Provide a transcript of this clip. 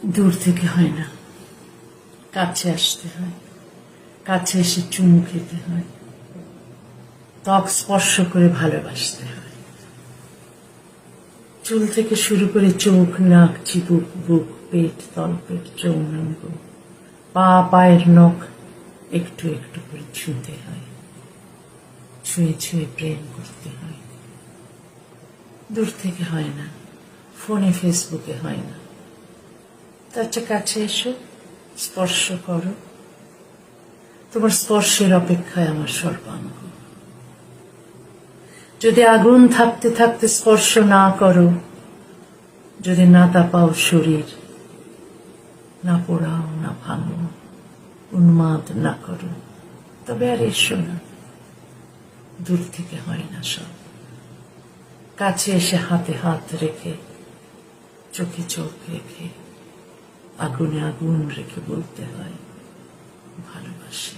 দূর থেকে হয় না, কাছে আসতে হয়, কাছে এসে চুমু খেতে হয়, ত্বক স্পর্শ করে ভালোবাসতে হয়। চুল থেকে শুরু করে চোখ, নাক, চিবুক, বুক, পেট, তলপেট, যৌনাঙ্গ, পা, পায়ের নখ একটু একটু করে ছুঁতে হয়, ছুঁয়ে ছুঁয়ে প্রেম করতে হয়। দূর থেকে হয় না, ফোনে ফেসবুকে হয় না। তার চেয়ে কাছে এসো, স্পর্শ করো। তোমার স্পর্শের অপেক্ষায় আমার সর্বাঙ্গ। যদি আগুন থাকতে থাকতে স্পর্শ না করো, যদি না তাপাও শরীর, না পোড়াও, না ভাঙো, উন্মাদ না করো, তবে আর এসো না। দূর থেকে হয় না সব, কাছে এসে হাতে হাত রেখে, চোখে চোখ রেখে, আগুনে আগুন রেখে বলতে হয় ভালোবাসি।